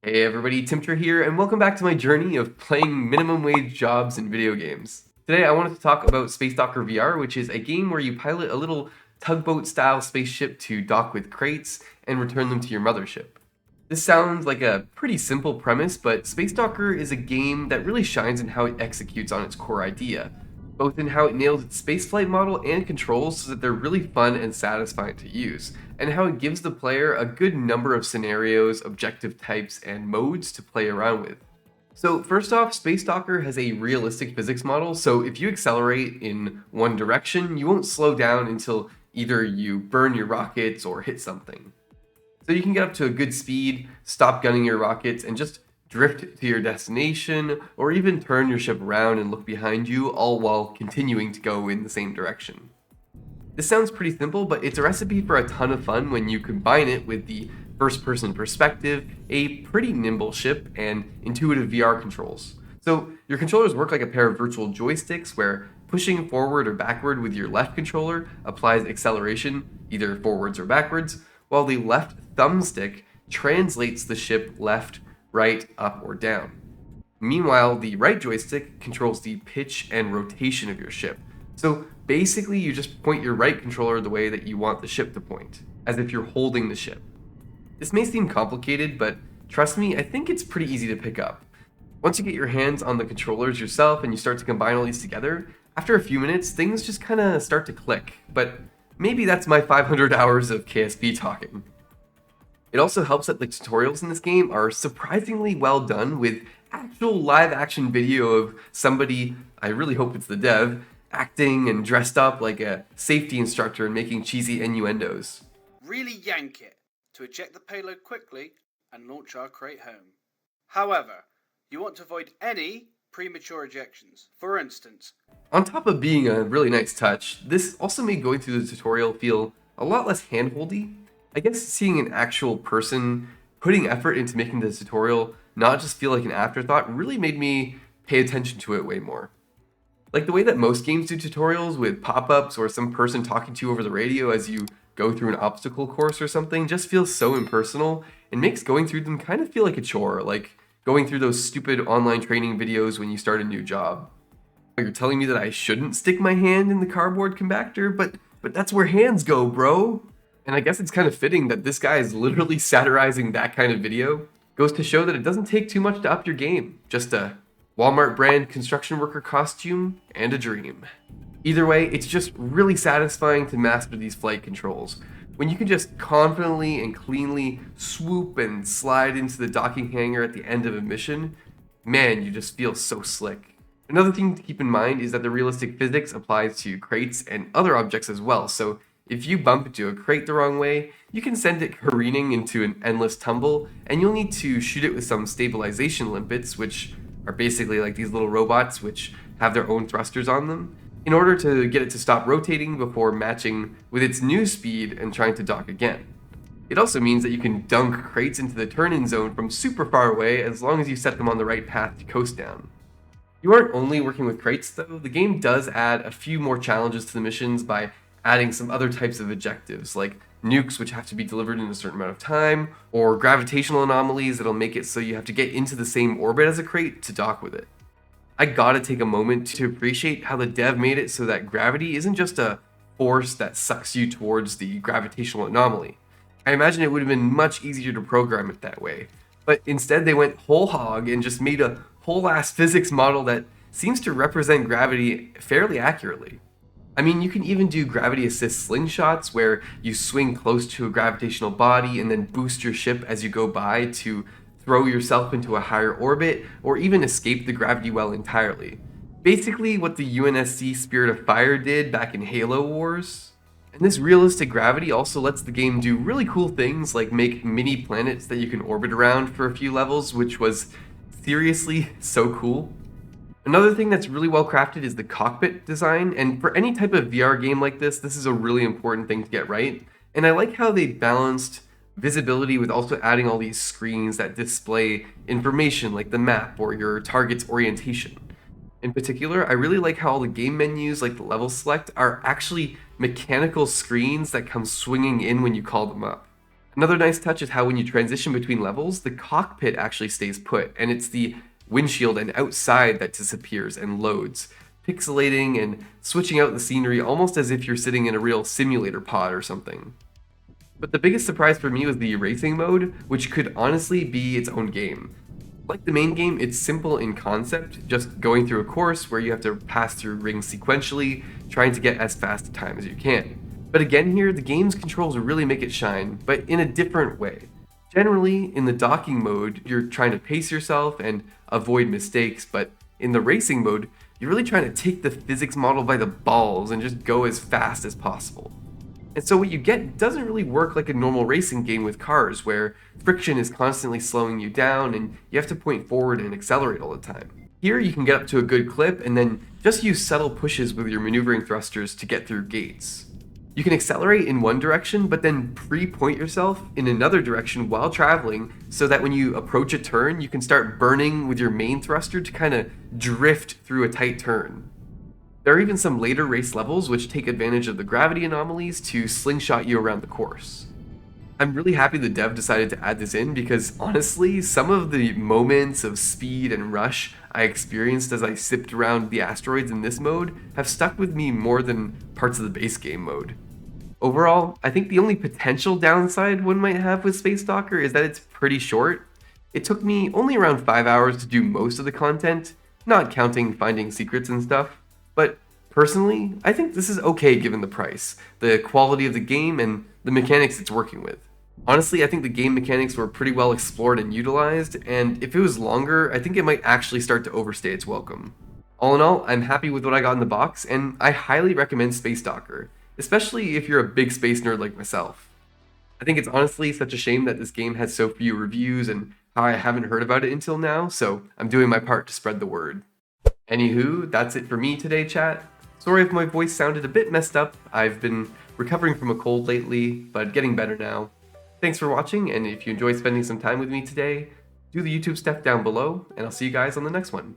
Hey everybody, Timter here, and welcome back to my journey of playing minimum wage jobs in video games. Today I wanted to talk about Space Docker VR, which is a game where you pilot a little tugboat-style spaceship to dock with crates and return them to your mothership. This sounds like a pretty simple premise, but Space Docker is a game that really shines in how it executes on its core idea, both in how it nails its spaceflight model and controls so that they're really fun and satisfying to use, and how it gives the player a good number of scenarios, objective types, and modes to play around with. So first off, Space Docker has a realistic physics model, so if you accelerate in one direction, you won't slow down until either you burn your rockets or hit something. So you can get up to a good speed, stop gunning your rockets, and just drift to your destination, or even turn your ship around and look behind you, all while continuing to go in the same direction. This sounds pretty simple, but it's a recipe for a ton of fun when you combine it with the first-person perspective, a pretty nimble ship, and intuitive VR controls. So your controllers work like a pair of virtual joysticks where pushing forward or backward with your left controller applies acceleration, either forwards or backwards, while the left thumbstick translates the ship left, right, up, or down. Meanwhile, the right joystick controls the pitch and rotation of your ship. So basically, you just point your right controller the way that you want the ship to point, as if you're holding the ship. This may seem complicated, but trust me, I think it's pretty easy to pick up. Once you get your hands on the controllers yourself and you start to combine all these together, after a few minutes, things just kind of start to click. But maybe that's my 500 hours of KSP talking. It also helps that the tutorials in this game are surprisingly well done, with actual live action video of somebody, I really hope it's the dev, acting and dressed up like a safety instructor and making cheesy innuendos. Really yank it to eject the payload quickly and launch our crate home. However, you want to avoid any premature ejections. For instance, on top of being a really nice touch, this also made going through the tutorial feel a lot less handholdy. I guess seeing an actual person putting effort into making the tutorial not just feel like an afterthought really made me pay attention to it way more. Like the way that most games do tutorials with pop-ups or some person talking to you over the radio as you go through an obstacle course or something just feels so impersonal and makes going through them kind of feel like a chore, like going through those stupid online training videos when you start a new job. You're telling me that I shouldn't stick my hand in the cardboard compactor, but that's where hands go, bro. And I guess it's kind of fitting that this guy is literally satirizing that kind of video. Goes to show that it doesn't take too much to up your game. Just a Walmart brand construction worker costume and a dream. Either way, it's just really satisfying to master these flight controls. When you can just confidently and cleanly swoop and slide into the docking hangar at the end of a mission, man, you just feel so slick. Another thing to keep in mind is that the realistic physics applies to crates and other objects as well, so if you bump into a crate the wrong way, you can send it careening into an endless tumble, and you'll need to shoot it with some stabilization limpets, which are basically like these little robots which have their own thrusters on them, in order to get it to stop rotating before matching with its new speed and trying to dock again. It also means that you can dunk crates into the turn-in zone from super far away as long as you set them on the right path to coast down. You aren't only working with crates though, the game does add a few more challenges to the missions by adding some other types of objectives, like nukes which have to be delivered in a certain amount of time, or gravitational anomalies that'll make it so you have to get into the same orbit as a crate to dock with it. I gotta take a moment to appreciate how the dev made it so that gravity isn't just a force that sucks you towards the gravitational anomaly. I imagine it would have been much easier to program it that way, but instead they went whole hog and just made a whole ass physics model that seems to represent gravity fairly accurately. I mean, you can even do gravity assist slingshots where you swing close to a gravitational body and then boost your ship as you go by to throw yourself into a higher orbit or even escape the gravity well entirely. Basically what the UNSC Spirit of Fire did back in Halo Wars. And this realistic gravity also lets the game do really cool things like make mini planets that you can orbit around for a few levels, which was seriously so cool. Another thing that's really well crafted is the cockpit design, and for any type of VR game like this is a really important thing to get right. And I like how they balanced visibility with also adding all these screens that display information like the map or your target's orientation. In particular, I really like how all the game menus like the level select are actually mechanical screens that come swinging in when you call them up. Another nice touch is how when you transition between levels, the cockpit actually stays put, and it's the windshield and outside that disappears and loads, pixelating and switching out the scenery almost as if you're sitting in a real simulator pod or something. But the biggest surprise for me was the racing mode, which could honestly be its own game. Like the main game, it's simple in concept, just going through a course where you have to pass through rings sequentially, trying to get as fast a time as you can. But again here, the game's controls really make it shine, but in a different way. Generally, in the docking mode, you're trying to pace yourself and avoid mistakes, but in the racing mode, you're really trying to take the physics model by the balls and just go as fast as possible. And so what you get doesn't really work like a normal racing game with cars, where friction is constantly slowing you down and you have to point forward and accelerate all the time. Here you can get up to a good clip and then just use subtle pushes with your maneuvering thrusters to get through gates. You can accelerate in one direction, but then pre-point yourself in another direction while traveling so that when you approach a turn, you can start burning with your main thruster to kind of drift through a tight turn. There are even some later race levels which take advantage of the gravity anomalies to slingshot you around the course. I'm really happy the dev decided to add this in because honestly, some of the moments of speed and rush I experienced as I sipped around the asteroids in this mode have stuck with me more than parts of the base game mode. Overall, I think the only potential downside one might have with Space Docker is that it's pretty short. It took me only around 5 hours to do most of the content, not counting finding secrets and stuff. But personally, I think this is okay given the price, the quality of the game, and the mechanics it's working with. Honestly, I think the game mechanics were pretty well explored and utilized, and if it was longer, I think it might actually start to overstay its welcome. All in all, I'm happy with what I got in the box, and I highly recommend Space Docker, especially if you're a big space nerd like myself. I think it's honestly such a shame that this game has so few reviews and how I haven't heard about it until now, so I'm doing my part to spread the word. Anywho, that's it for me today, chat. Sorry if my voice sounded a bit messed up. I've been recovering from a cold lately, but getting better now. Thanks for watching, and if you enjoyed spending some time with me today, do the YouTube stuff down below, and I'll see you guys on the next one.